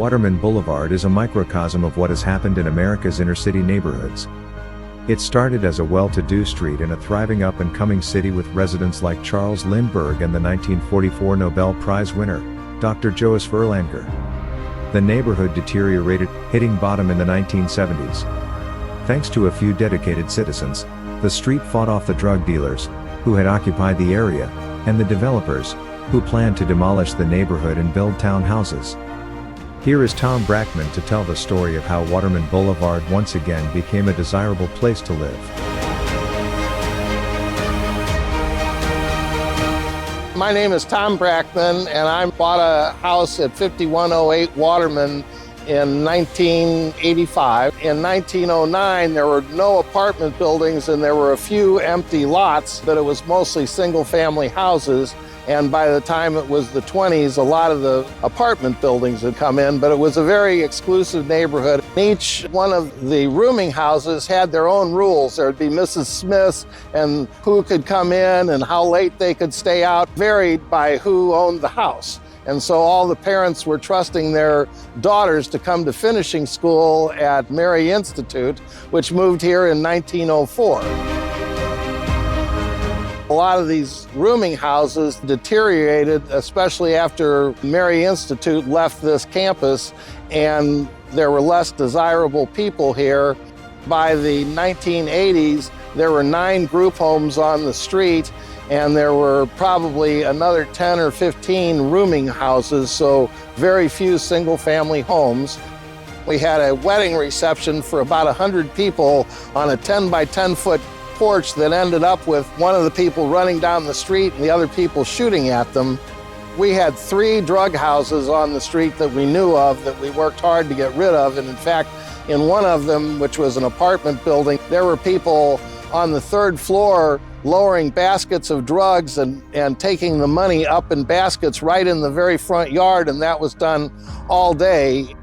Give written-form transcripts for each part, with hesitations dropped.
Waterman Boulevard is a microcosm of what has happened in America's inner-city neighborhoods. It started as a well-to-do street in a thriving up-and-coming city with residents like Charles Lindbergh and the 1944 Nobel Prize winner, Dr. Joseph Erlanger. The neighborhood deteriorated, hitting bottom in the 1970s. Thanks to a few dedicated citizens, the street fought off the drug dealers, who had occupied the area, and the developers, who planned to demolish the neighborhood and build townhouses. Here is Tom Brackman to tell the story of how Waterman Boulevard once again became a desirable place to live. My name is Tom Brackman, and I bought a house at 5108 Waterman in 1985. In 1909, there were no apartment buildings and there were a few empty lots, but it was mostly single-family houses. And by the time it was the 20s, a lot of the apartment buildings had come in, but it was a very exclusive neighborhood. Each one of the rooming houses had their own rules. There would be Mrs. Smiths, and who could come in and how late they could stay out varied by who owned the house. And so all the parents were trusting their daughters to come to finishing school at Mary Institute, which moved here in 1904. A lot of these rooming houses deteriorated, especially after Mary Institute left this campus, and there were less desirable people here. By the 1980s, there were 9 group homes on the street, and there were probably another 10 or 15 rooming houses, so very few single-family homes. We had a wedding reception for about 100 people on a 10 by 10 foot porch that ended up with one of the people running down the street and the other people shooting at them. We had 3 drug houses on the street that we knew of that we worked hard to get rid of, and in fact, in one of them, which was an apartment building, there were people on the 3rd floor lowering baskets of drugs and taking the money up in baskets right in the very front yard, and that was done all day.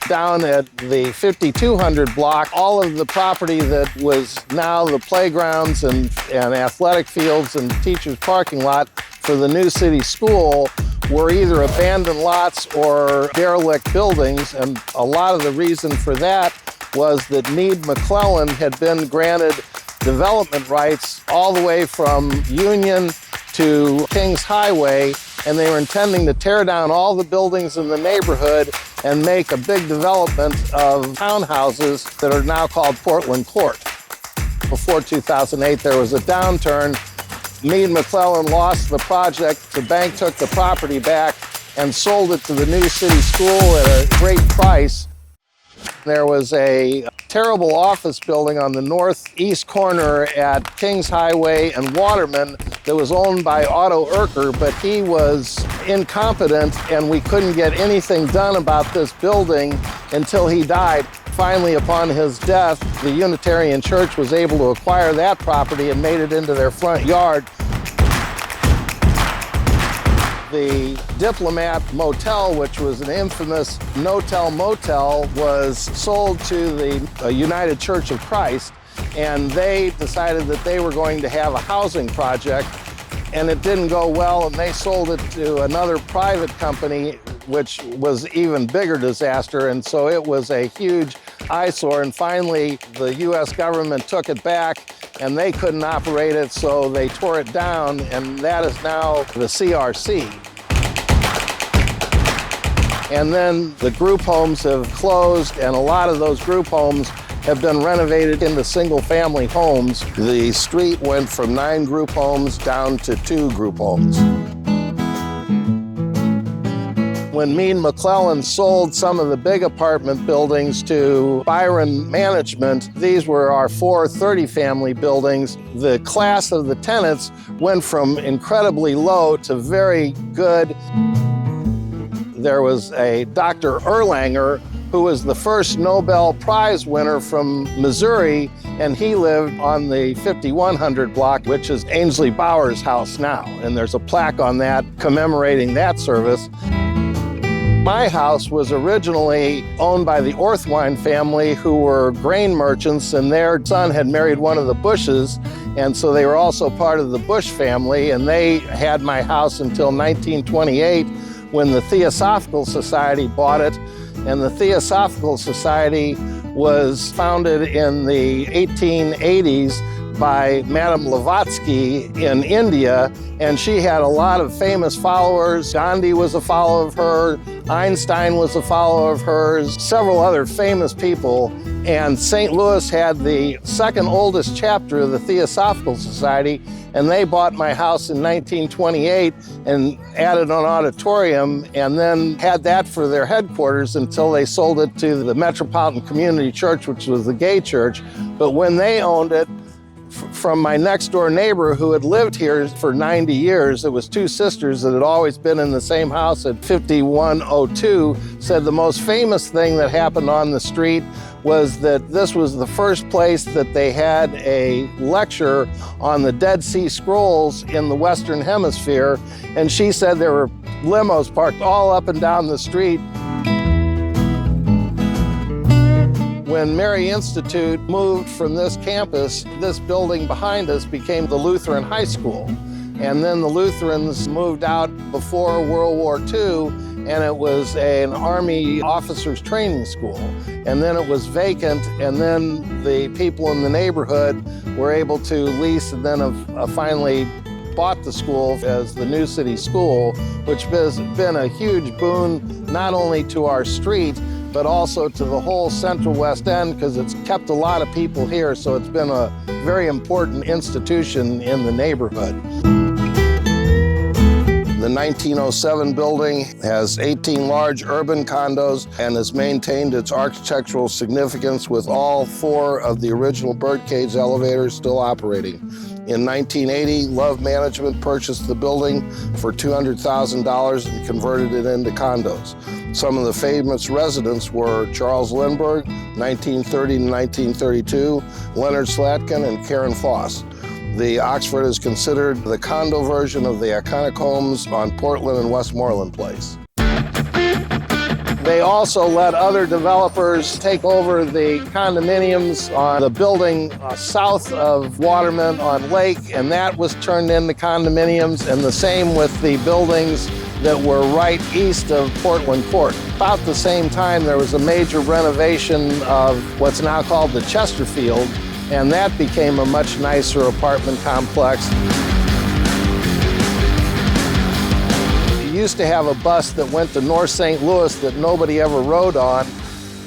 Down at the 5200 block, all of the property that was now the playgrounds and athletic fields and teachers' parking lot for the new city school were either abandoned lots or derelict buildings, and a lot of the reason for that was that MEAD had been granted development rights all the way from Union to Kings Highway, and they were intending to tear down all the buildings in the neighborhood and make a big development of townhouses that are now called Portland Court. Before 2008, there was a downturn. MEAD lost the project. The bank took the property back and sold it to the new city school at a great price. There was a terrible office building on the northeast corner at Kings Highway and Waterman that was owned by Otto Erker, but he was incompetent and we couldn't get anything done about this building until he died. Finally, upon his death, the Unitarian Church was able to acquire that property and made it into their front yard. The Diplomat Motel, which was an infamous no-tell motel, was sold to the United Church of Christ, and they decided that they were going to have a housing project, and it didn't go well, and they sold it to another private company, which was even bigger disaster, and so it was a huge eyesore, and finally the U.S. government took it back, and they couldn't operate it, so they tore it down, and that is now the CRC. And then the group homes have closed, and a lot of those group homes have been renovated into single-family homes. The street went from 9 group homes down to 2 group homes. When MEAD sold some of the big apartment buildings to Byron Management, these were our 4 30-family buildings. The class of the tenants went from incredibly low to very good. There was a Dr. Erlanger, who was the first Nobel Prize winner from Missouri, and he lived on the 5100 block, which is Ainsley Bauer's house now, and there's a plaque on that commemorating that service. My house was originally owned by the Orthwine family, who were grain merchants, and their son had married one of the Bushes, And so they were also part of the Bush family, and they had my house until 1928 when the Theosophical Society bought it. And the Theosophical Society was founded in the 1880s by Madame Blavatsky in India, and she had a lot of famous followers. Gandhi was a follower of her, Einstein was a follower of hers, several other famous people. And St. Louis had the second oldest chapter of the Theosophical Society, and they bought my house in 1928 and added an auditorium and then had that for their headquarters until they sold it to the Metropolitan Community Church, which was the gay church. But when they owned it, from my next door neighbor who had lived here for 90 years, it was two sisters that had always been in the same house at 5102, said the most famous thing that happened on the street was that this was the first place that they had a lecture on the Dead Sea Scrolls in the Western Hemisphere. And she said there were limos parked all up and down the street. When Mary Institute moved from this campus, this building behind us became the Lutheran High School. And then the Lutherans moved out before World War II, and it was an Army officers training school. And then it was vacant, and then the people in the neighborhood were able to lease and then finally bought the school as the New City School, which has been a huge boon not only to our street, but also to the whole Central West End, because it's kept a lot of people here, so it's been a very important institution in the neighborhood. The 1907 building has 18 large urban condos and has maintained its architectural significance with all 4 of the original birdcage elevators still operating. In 1980, Love Management purchased the building for $200,000 and converted it into condos. Some of the famous residents were Charles Lindbergh, 1930 to 1932, Leonard Slatkin, and Karen Foss. The Oxford is considered the condo version of the iconic homes on Portland and Westmoreland Place. They also let other developers take over the condominiums on the building south of Waterman on Lake, and that was turned into condominiums, and the same with the buildings that were right east of Portland Court. About the same time, there was a major renovation of what's now called the Chesterfield, and that became a much nicer apartment complex. Used to have a bus that went to North St. Louis that nobody ever rode on,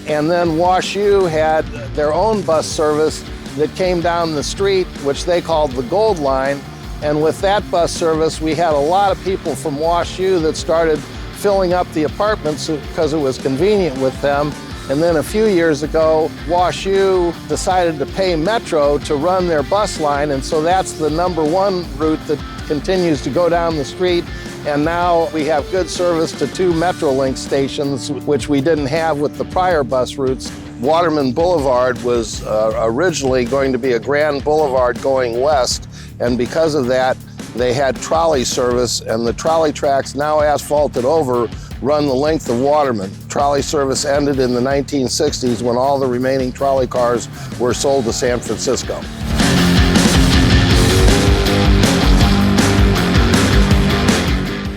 and then Wash U had their own bus service that came down the street, which they called the Gold Line. And with that bus service, we had a lot of people from Wash U that started filling up the apartments because it was convenient with them. And then a few years ago, Wash U decided to pay Metro to run their bus line, and so that's the #1 route that continues to go down the street. And now we have good service to 2 Metrolink stations, which we didn't have with the prior bus routes. Waterman Boulevard was originally going to be a grand boulevard going west, and because of that, they had trolley service, and the trolley tracks, now asphalted over, run the length of Waterman. Trolley service ended in the 1960s when all the remaining trolley cars were sold to San Francisco.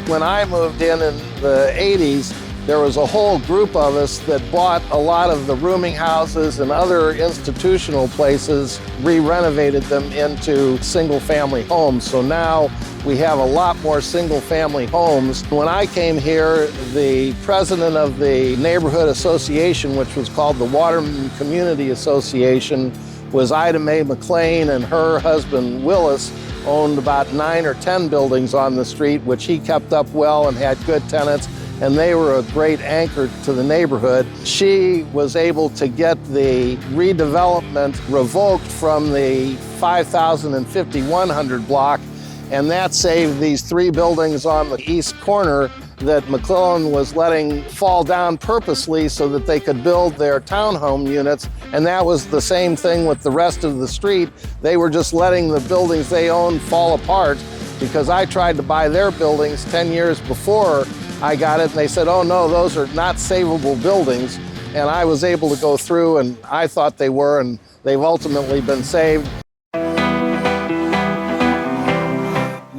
When I moved in the 80s, there was a whole group of us that bought a lot of the rooming houses and other institutional places, re-renovated them into single-family homes. So now we have a lot more single-family homes. When I came here, the president of the neighborhood association, which was called the Waterman Community Association, was Ida Mae McLean, and her husband, Willis, owned about 9 or 10 buildings on the street, which he kept up well and had good tenants, and they were a great anchor to the neighborhood. She was able to get the redevelopment revoked from the 5000 and 5100 block, and that saved these 3 buildings on the east corner that McClellan was letting fall down purposely so that they could build their townhome units. And that was the same thing with the rest of the street. They were just letting the buildings they owned fall apart, because I tried to buy their buildings 10 years before I got it, and they said, oh no, those are not savable buildings. And I was able to go through, and I thought they were, and they've ultimately been saved.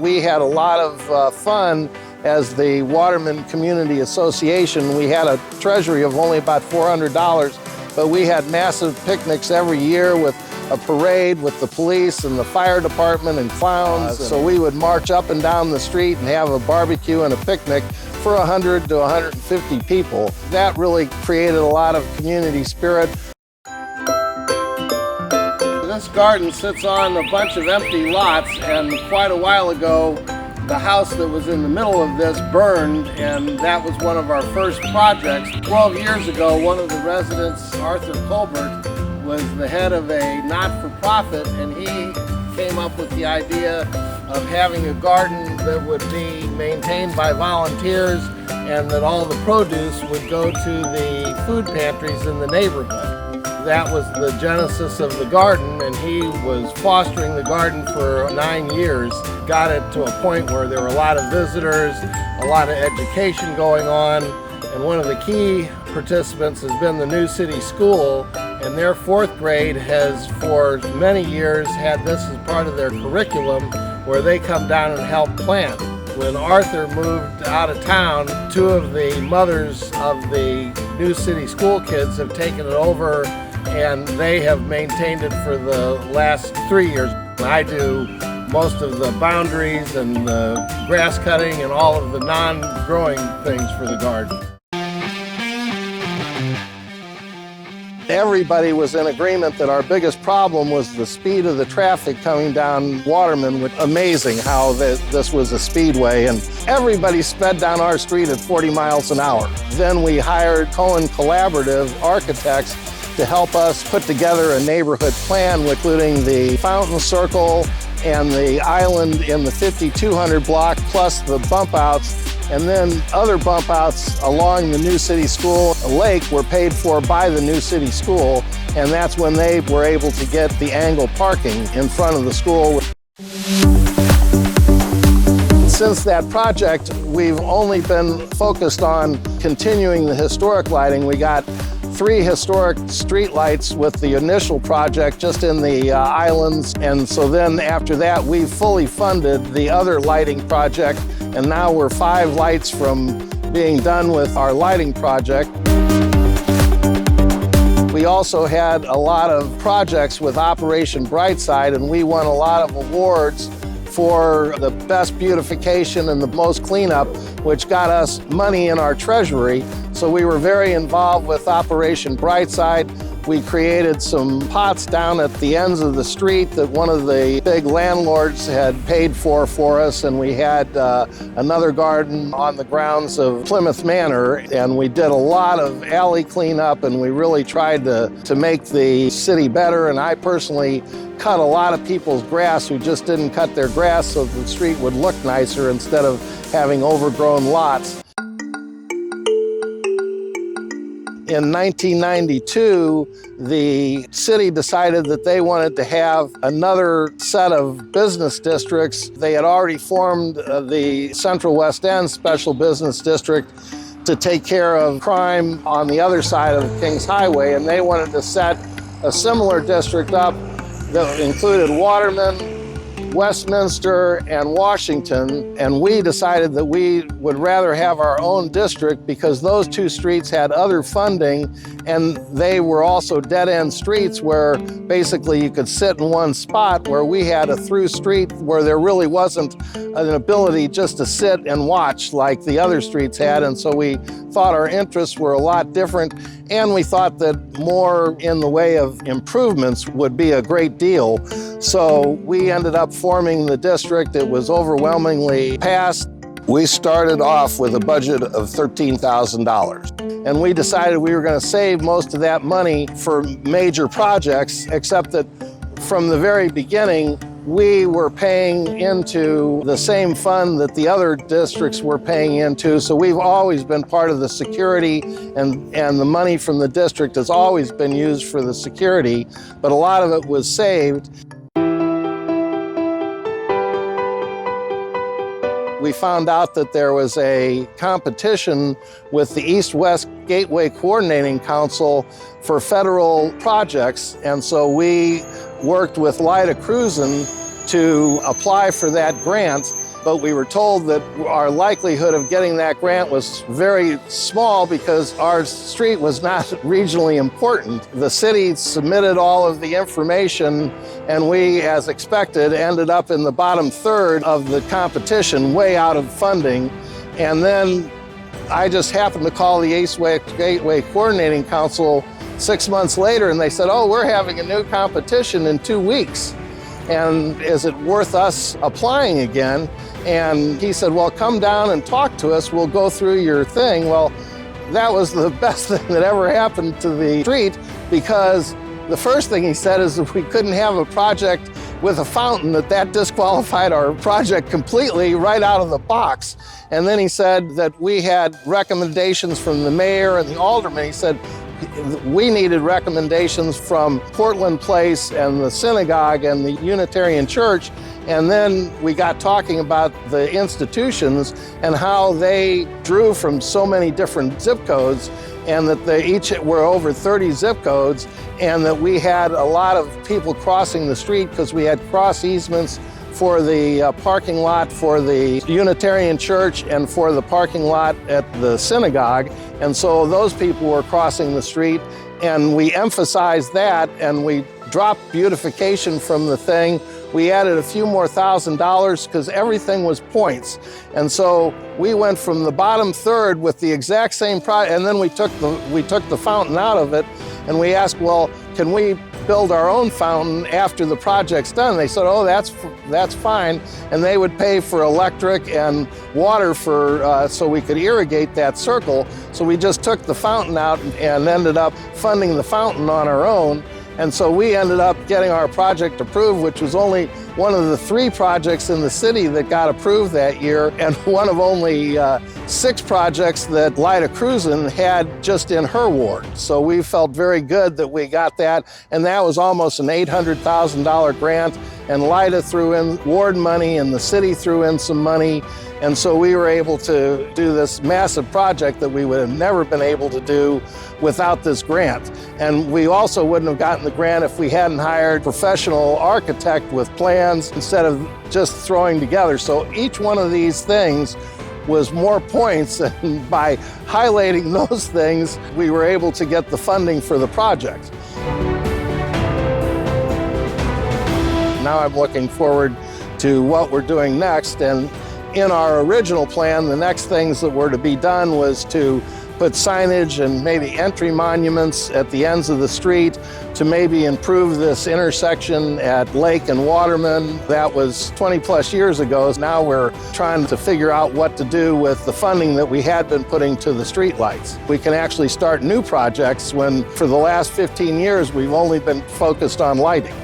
We had a lot of fun as the Waterman Community Association. We had a treasury of only about $400, but we had massive picnics every year with a parade with the police and the fire department and clowns. So we would march up and down the street and have a barbecue and a picnic for 100 to 150 people. That really created a lot of community spirit. This garden sits on a bunch of empty lots, and quite a while ago, the house that was in the middle of this burned, and that was one of our first projects. 12 years ago, one of the residents, Arthur Colbert, was the head of a not-for-profit, and he came up with the idea of having a garden that would be maintained by volunteers and that all the produce would go to the food pantries in the neighborhood. That was the genesis of the garden, and he was fostering the garden for 9 years. Got it to a point where there were a lot of visitors, a lot of education going on, and one of the key participants has been the New City School, and their 4th grade has for many years had this as part of their curriculum where they come down and help plant. When Arthur moved out of town, 2 of the mothers of the New City School kids have taken it over, and they have maintained it for the last 3 years. I do most of the boundaries and the grass cutting and all of the non-growing things for the garden. Everybody was in agreement that our biggest problem was the speed of the traffic coming down Waterman. Amazing how this was a speedway, and everybody sped down our street at 40 miles an hour. Then we hired Cohen Collaborative Architects to help us put together a neighborhood plan, including the fountain circle and the island in the 5200 block, plus the bump outs, and then other bump outs along the New City School lake were paid for by the New City School, and that's when they were able to get the angle parking in front of the school. Since that project, we've only been focused on continuing the historic lighting. We got 3 historic street lights with the initial project just in the islands, and so then after that we fully funded the other lighting project, and now we're 5 lights from being done with our lighting project. We also had a lot of projects with Operation Brightside, and we won a lot of awards for the best beautification and the most cleanup, which got us money in our treasury. So we were very involved with Operation Brightside. We created some pots down at the ends of the street that one of the big landlords had paid for us, and we had another garden on the grounds of Plymouth Manor, and we did a lot of alley cleanup, and we really tried to make the city better. And I personally cut a lot of people's grass who just didn't cut their grass so the street would look nicer instead of having overgrown lots. In 1992, the city decided that they wanted to have another set of business districts. They had already formed the Central West End Special Business District to take care of crime on the other side of Kings Highway, and they wanted to set a similar district up that included Waterman, Westminster, and Washington, and we decided that we would rather have our own district because those 2 streets had other funding, and they were also dead-end streets where basically you could sit in one spot, where we had a through street where there really wasn't an ability just to sit and watch like the other streets had. And so we thought our interests were a lot different, and we thought that more in the way of improvements would be a great deal. So we ended up forming the district. It was overwhelmingly passed. We started off with a budget of $13,000, and we decided we were going to save most of that money for major projects, except that from the very beginning, we were paying into the same fund that the other districts were paying into. So we've always been part of the security, and the money from the district has always been used for the security, but a lot of it was saved. We found out that there was a competition with the East-West Gateway Coordinating Council for federal projects, and so we worked with Lyda Cruzen to apply for that grant, but we were told that our likelihood of getting that grant was very small because our street was not regionally important. The city submitted all of the information, and we, as expected, ended up in the bottom third of the competition, way out of funding. And then I just happened to call the Gateway Coordinating Council 6 months later, and they said, oh, we're having a new competition in 2 weeks. And is it worth us applying again? And he said, well, come down and talk to us. We'll go through your thing. Well, that was the best thing that ever happened to the street, because the first thing he said is if we couldn't have a project with a fountain, that disqualified our project completely right out of the box. And then he said that we had recommendations from the mayor and the alderman. He said we needed recommendations from Portland Place and the synagogue and the Unitarian Church. And then we got talking about the institutions and how they drew from so many different zip codes, and that they each were over 30 zip codes, and that we had a lot of people crossing the street because we had cross easements for the parking lot for the Unitarian Church and for the parking lot at the synagogue. And so those people were crossing the street, and we emphasized that, and we dropped beautification from the thing. We added a few more $1,000 because everything was points. And so we went from the bottom third with the exact same project, and then we took the fountain out of it, and we asked, well, can we build our own fountain after the project's done? They said, oh, that's fine. And they would pay for electric and water for so we could irrigate that circle. So we just took the fountain out and ended up funding the fountain on our own. And so we ended up getting our project approved, which was only one of the 3 projects in the city that got approved that year, and one of only 6 projects that Lyda Cruzen had just in her ward. So we felt very good that we got that, and that was almost an $800,000 grant, and Lyda threw in ward money and the city threw in some money. And so we were able to do this massive project that we would have never been able to do without this grant. And we also wouldn't have gotten the grant if we hadn't hired a professional architect with plans instead of just throwing together. So each one of these things was more points, and by highlighting those things, we were able to get the funding for the project. Now I'm looking forward to what we're doing next, and in our original plan, the next things that were to be done was to put signage and maybe entry monuments at the ends of the street to maybe improve this intersection at Lake and Waterman. That was 20 plus years ago. Now we're trying to figure out what to do with the funding that we had been putting to the streetlights. We can actually start new projects when for the last 15 years we've only been focused on lighting.